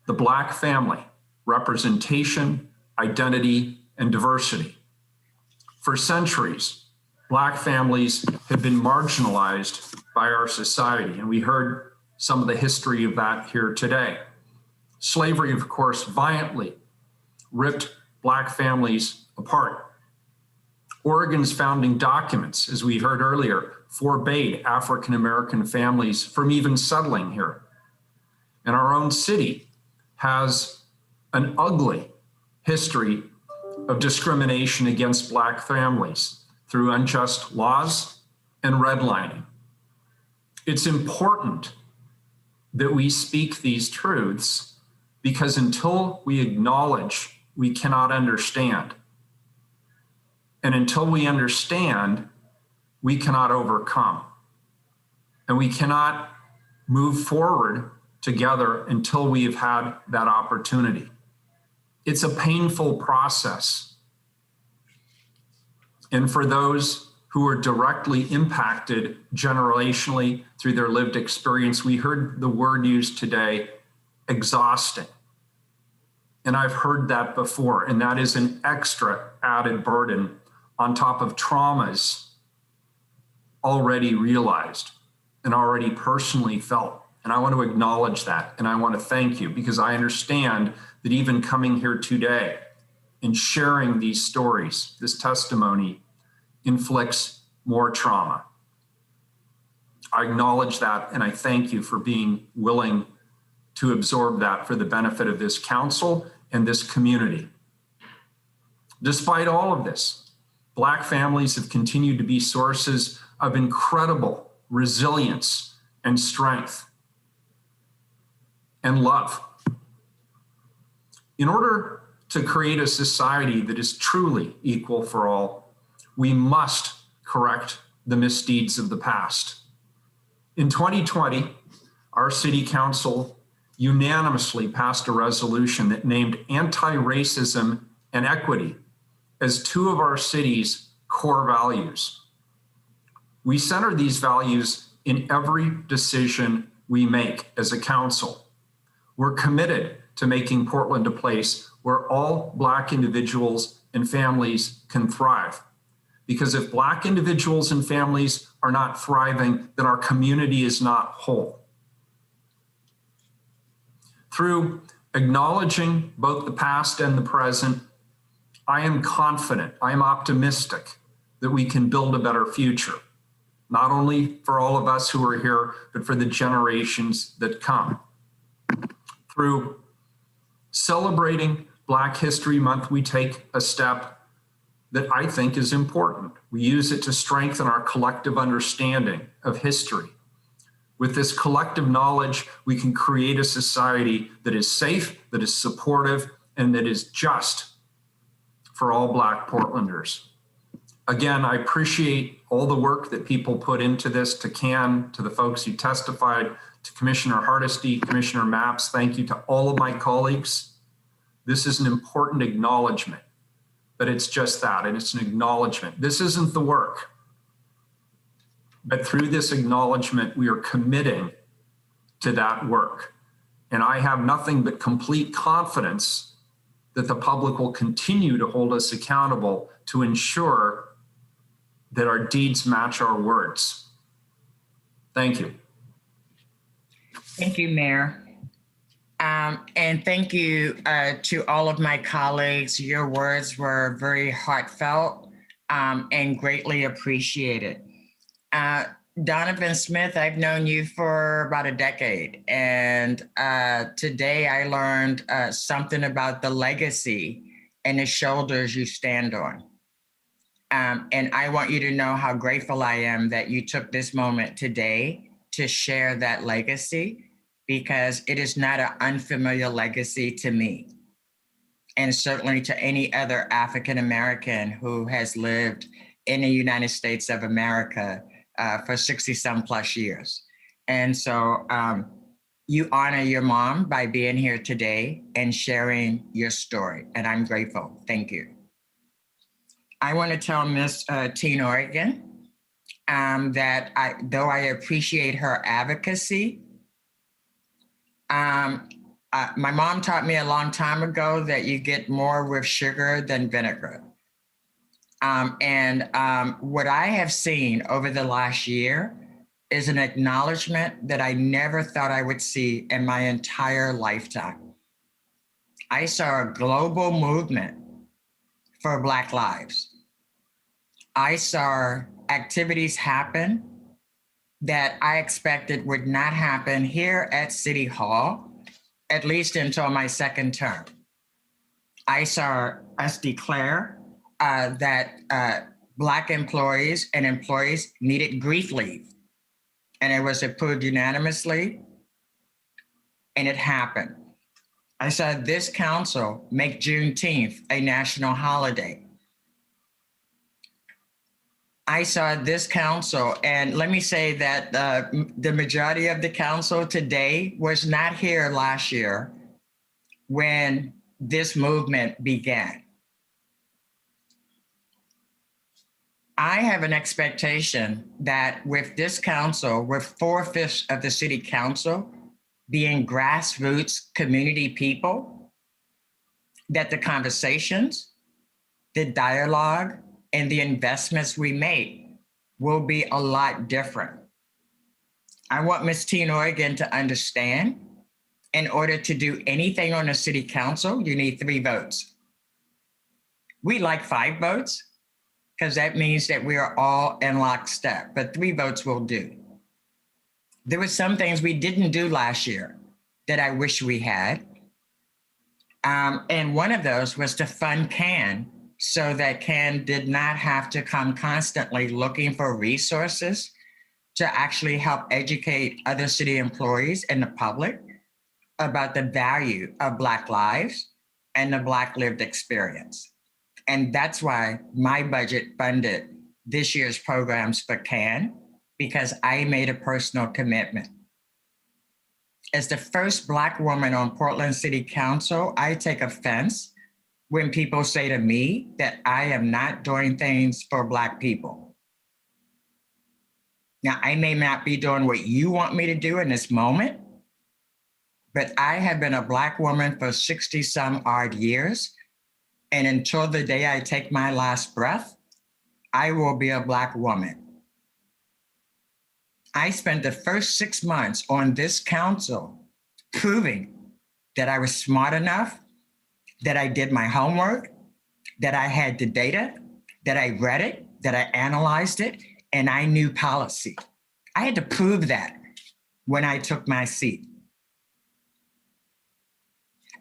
The Black Family, Representation, Identity, and Diversity. For centuries, Black families have been marginalized by our society, and we heard some of the history of that here today. Slavery, of course, violently ripped Black families apart. Oregon's founding documents, as we heard earlier, forbade African-American families from even settling here. And our own city has an ugly history of discrimination against Black families through unjust laws and redlining. It's important that we speak these truths because until we acknowledge, we cannot understand. And until we understand, we cannot overcome. And we cannot move forward together until we have had that opportunity. It's a painful process. And for those who are directly impacted generationally through their lived experience, we heard the word used today, exhausting. And I've heard that before, and that is an extra added burden on top of traumas already realized and already personally felt. And I want to acknowledge that, and I want to thank you because I understand that even coming here today and sharing these stories, this testimony inflicts more trauma. I acknowledge that, and I thank you for being willing to absorb that for the benefit of this council and this community. Despite all of this, Black families have continued to be sources of incredible resilience and strength and love. In order to create a society that is truly equal for all, we must correct the misdeeds of the past. In 2020, our city council unanimously passed a resolution that named anti-racism and equity as two of our city's core values. We center these values in every decision we make as a council. We're committed to making Portland a place where all Black individuals and families can thrive. Because if Black individuals and families are not thriving, then our community is not whole. Through acknowledging both the past and the present, I am confident, I am optimistic that we can build a better future, not only for all of us who are here, but for the generations that come. Through celebrating Black History Month, we take a step that I think is important. We use it to strengthen our collective understanding of history. With this collective knowledge, we can create a society that is safe, that is supportive, and that is just for all Black Portlanders. Again, I appreciate all the work that people put into this, to Can, to the folks who testified, to Commissioner Hardesty, Commissioner Mapps. Thank you to all of my colleagues. This is an important acknowledgement, but it's just that, and it's an acknowledgement. This isn't the work, but through this acknowledgement, we are committing to that work. And I have nothing but complete confidence that the public will continue to hold us accountable to ensure that our deeds match our words. Thank you. Thank you, Mayor. And thank you to all of my colleagues. Your words were very heartfelt and greatly appreciated. Donovan Smith, I've known you for about a decade, and today I learned something about the legacy and the shoulders you stand on. And I want you to know how grateful I am that you took this moment today to share that legacy, because it is not an unfamiliar legacy to me, and certainly to any other African American who has lived in the United States of America for 60-some plus years. And so you honor your mom by being here today and sharing your story, and I'm grateful. Thank you. I want to tell Ms. Teen Oregon that though I appreciate her advocacy, my mom taught me a long time ago that you get more with sugar than vinegar. What I have seen over the last year is an acknowledgement that I never thought I would see in my entire lifetime. I saw a global movement for Black lives. I saw activities happen that I expected would not happen here at City Hall, at least until my second term. I saw us declare that Black employees and employees needed grief leave, and it was approved unanimously, and it happened. I saw this council make Juneteenth a national holiday. I saw this council, and let me say that the majority of the council today was not here last year when this movement began. I have an expectation that with this council, with 4/5 of the city council being grassroots community people, that the conversations, the dialogue, and the investments we make will be a lot different. I want Ms. Teen Oregon to understand, in order to do anything on the city council, you need 3 votes. We like 5 votes, because that means that we are all in lockstep, but 3 votes will do. There were some things we didn't do last year that I wish we had. And one of those was to fund CAN, so that CAN did not have to come constantly looking for resources to actually help educate other city employees and the public about the value of Black lives and the Black lived experience. And that's why my budget funded this year's programs for CAN, because I made a personal commitment. As the first Black woman on Portland City Council, I take offense when people say to me that I am not doing things for Black people. Now, I may not be doing what you want me to do in this moment, but I have been a Black woman for 60-some odd years. And until the day I take my last breath, I will be a Black woman. I spent the first 6 months on this council proving that I was smart enough, that I did my homework, that I had the data, that I read it, that I analyzed it, and I knew policy. I had to prove that when I took my seat.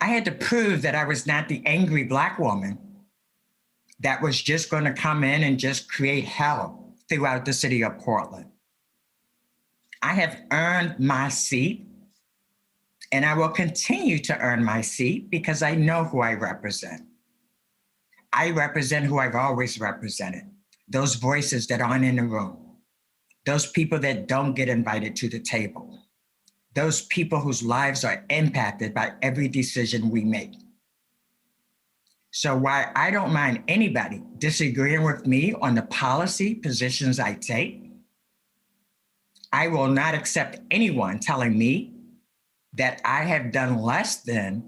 I had to prove that I was not the angry Black woman that was just going to come in and just create hell throughout the city of Portland. I have earned my seat, and I will continue to earn my seat because I know who I represent. I represent who I've always represented, those voices that aren't in the room, those people that don't get invited to the table, those people whose lives are impacted by every decision we make. So while I don't mind anybody disagreeing with me on the policy positions I take, I will not accept anyone telling me that I have done less than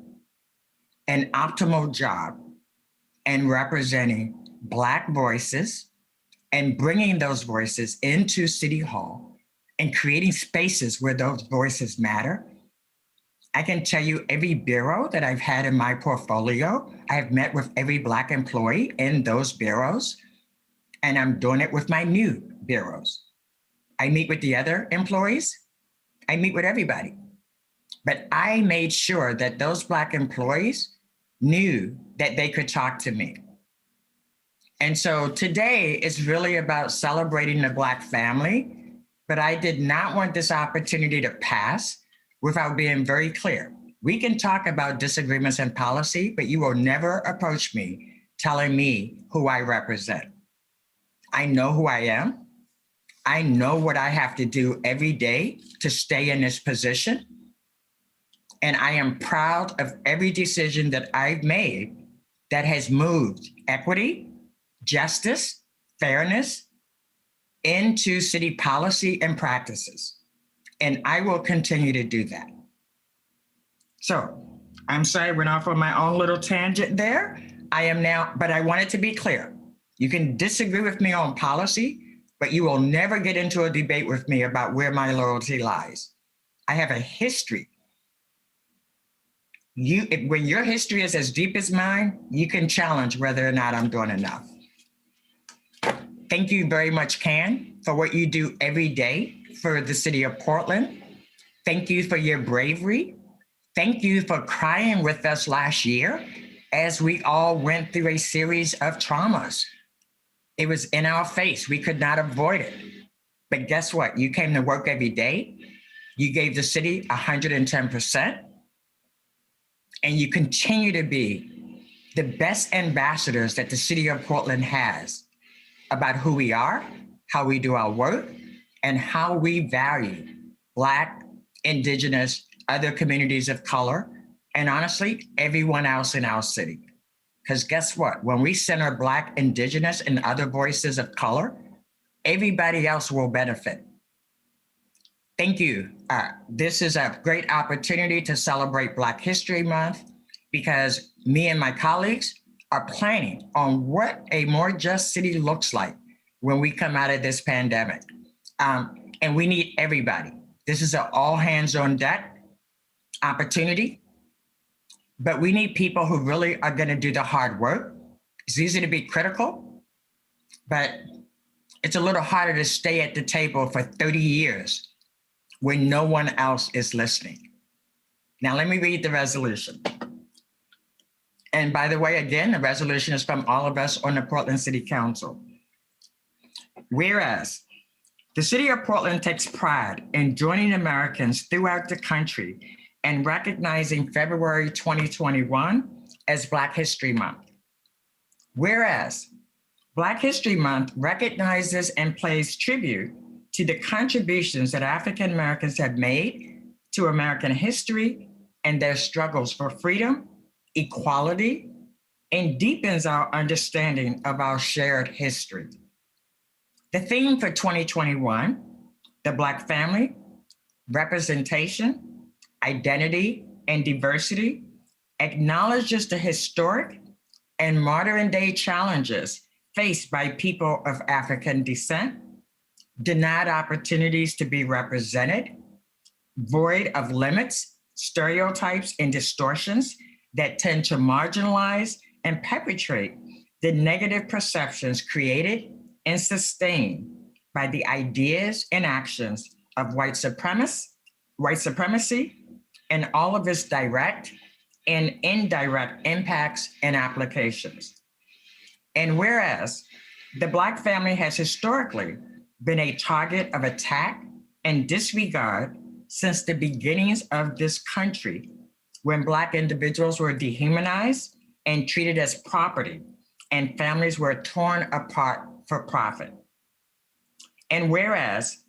an optimal job in representing Black voices and bringing those voices into City Hall and creating spaces where those voices matter. I can tell you every bureau that I've had in my portfolio, I've met with every Black employee in those bureaus, and I'm doing it with my new bureaus. I meet with the other employees, I meet with everybody. But I made sure that those Black employees knew that they could talk to me. And so today is really about celebrating the Black family, but I did not want this opportunity to pass without being very clear. We can talk about disagreements in policy, but you will never approach me telling me who I represent. I know who I am. I know what I have to do every day to stay in this position. And I am proud of every decision that I've made that has moved equity, justice, fairness into city policy and practices. And I will continue to do that. So I'm sorry I went off on my own little tangent there. But I want it to be clear. You can disagree with me on policy, but you will never get into a debate with me about where my loyalty lies. I have a history. When your history is as deep as mine, you can challenge whether or not I'm doing enough. Thank you very much, Can, for what you do every day for the city of Portland. Thank you for your bravery. Thank you for crying with us last year as we all went through a series of traumas. It was in our face. We could not avoid it. But guess what? You came to work every day. You gave the city 110%. And you continue to be the best ambassadors that the city of Portland has about who we are, how we do our work, and how we value Black, Indigenous, other communities of color, and honestly, everyone else in our city. Because guess what? When we center Black, Indigenous, and other voices of color, everybody else will benefit. Thank you. This is a great opportunity to celebrate Black History Month because me and my colleagues are planning on what a more just city looks like when we come out of this pandemic. And we need everybody. This is an all hands on deck opportunity, but we need people who really are going to do the hard work. It's easy to be critical, but it's a little harder to stay at the table for 30 years when no one else is listening. Now, let me read the resolution. And by the way, again, the resolution is from all of us on the Portland City Council. Whereas the city of Portland takes pride in joining Americans throughout the country and recognizing February 2021 as Black History Month. Whereas Black History Month recognizes and pays tribute to the contributions that African Americans have made to American history and their struggles for freedom, equality, and deepens our understanding of our shared history. The theme for 2021, the Black family, representation, identity, and diversity, acknowledges the historic and modern day challenges faced by people of African descent, denied opportunities to be represented, void of limits, stereotypes, and distortions that tend to marginalize and perpetuate the negative perceptions created and sustained by the ideas and actions of white supremacy, and all of its direct and indirect impacts and applications. And whereas the Black family has historically been a target of attack and disregard since the beginnings of this country, when Black individuals were dehumanized and treated as property, and families were torn apart for profit. And whereas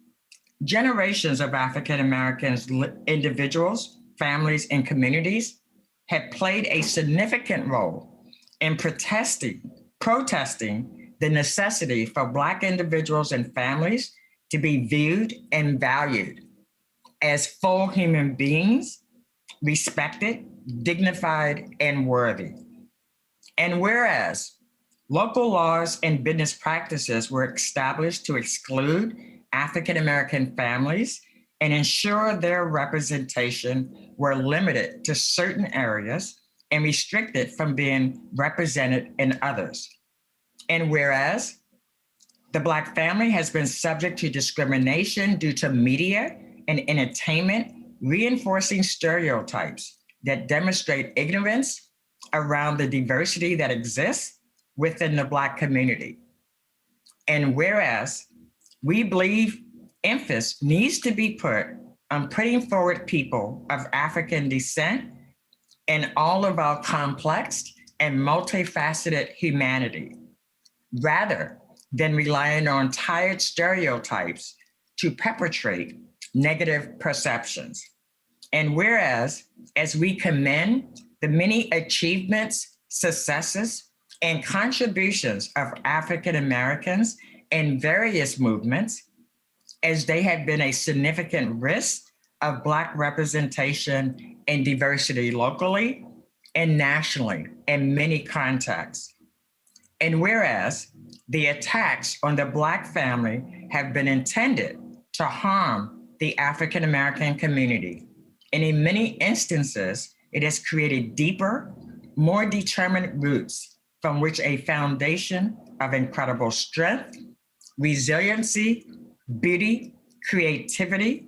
generations of African Americans, individuals, families, and communities have played a significant role in protesting the necessity for Black individuals and families to be viewed and valued as full human beings, respected, dignified, and worthy. And whereas local laws and business practices were established to exclude African American families and ensure their representation were limited to certain areas and restricted from being represented in others. And whereas the Black family has been subject to discrimination due to media and entertainment reinforcing stereotypes that demonstrate ignorance around the diversity that exists within the Black community. And whereas we believe emphasis needs to be put on putting forward people of African descent and all of our complex and multifaceted humanity, rather than relying on tired stereotypes to perpetrate negative perceptions. And whereas, as we commend the many achievements, successes, and contributions of African Americans in various movements, as they have been a significant risk of Black representation and diversity locally and nationally in many contexts. And whereas the attacks on the Black family have been intended to harm the African American community, and in many instances, it has created deeper, more determined roots from which a foundation of incredible strength, resiliency, beauty, creativity,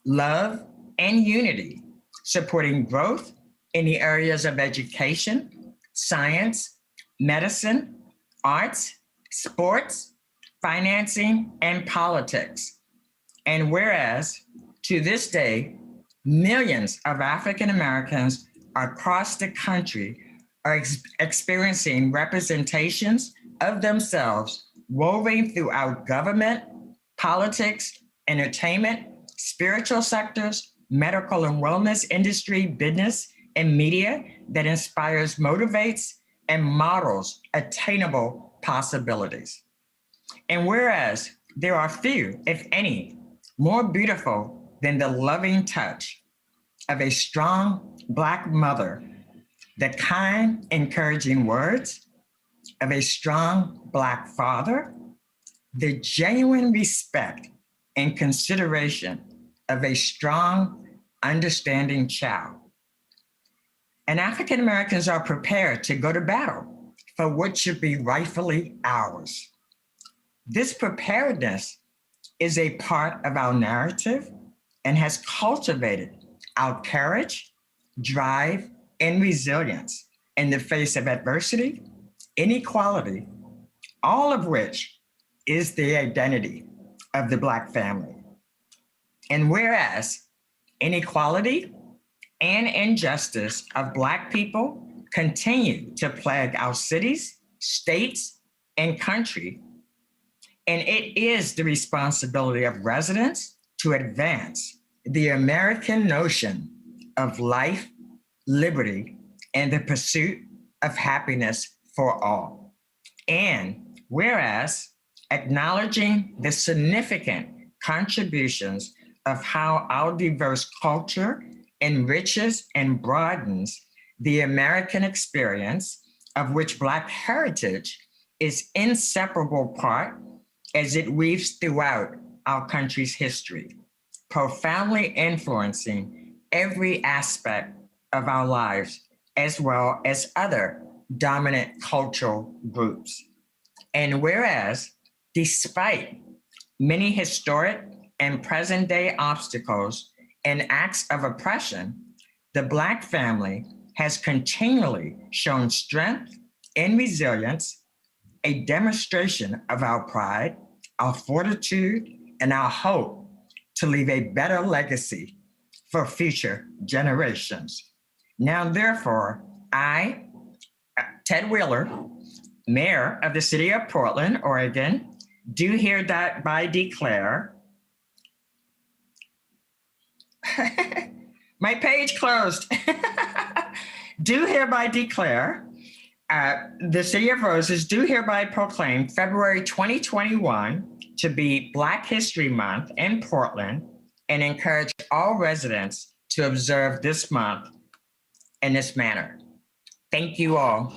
love, and unity, supporting growth in the areas of education, science, medicine, arts, sports, financing, and politics. And whereas to this day, millions of African Americans across the country are experiencing representations of themselves woven throughout government, politics, entertainment, spiritual sectors, medical and wellness industry, business, and media that inspires, motivates, and models attainable possibilities. And whereas there are few, if any, more beautiful than the loving touch of a strong Black mother, the kind, encouraging words of a strong Black father, the genuine respect and consideration of a strong, understanding child. And African Americans are prepared to go to battle for what should be rightfully ours. This preparedness is a part of our narrative and has cultivated our courage, drive, and resilience in the face of adversity, inequality, all of which is the identity of the Black family. And whereas inequality and injustice of Black people continue to plague our cities, states, and country, and it is the responsibility of residents to advance the American notion of life, liberty, and the pursuit of happiness for all. And whereas acknowledging the significant contributions of how our diverse culture enriches and broadens the American experience, of which Black heritage is inseparable part as it weaves throughout our country's history, profoundly influencing every aspect of our lives, as well as other dominant cultural groups. And whereas, despite many historic and present day obstacles and acts of oppression, the Black family has continually shown strength and resilience a demonstration of our pride, our fortitude, and our hope to leave a better legacy for future generations. Now, therefore, I, Ted Wheeler, Mayor of the City of Portland, Oregon, do hereby declare my page closed. Do hereby declare the City of Roses do hereby proclaim February 2021 to be Black History Month in Portland and encourage all residents to observe this month in this manner. Thank you all.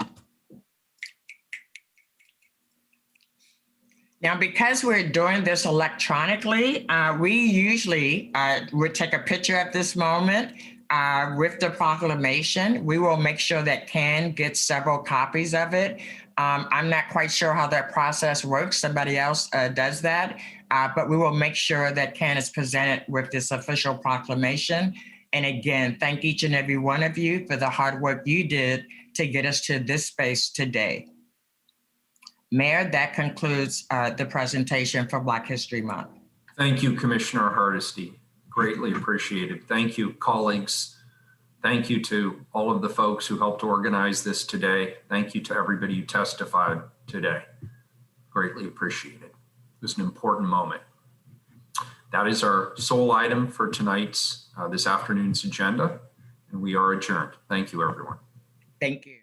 Now, because we're doing this electronically, we usually would take a picture at this moment with the proclamation. We will make sure that Ken gets several copies of it. I'm not quite sure how that process works. Somebody else does that, but we will make sure that Ken is presented with this official proclamation. And again, thank each and every one of you for the hard work you did to get us to this space today. Mayor, that concludes the presentation for Black History Month. Thank you, Commissioner Hardesty. Greatly appreciated. Thank you, colleagues. Thank you to all of the folks who helped organize this today. Thank you to everybody who testified today. Greatly appreciated. It was an important moment. That is our sole item for tonight's, this afternoon's agenda, and we are adjourned. Thank you, everyone. Thank you.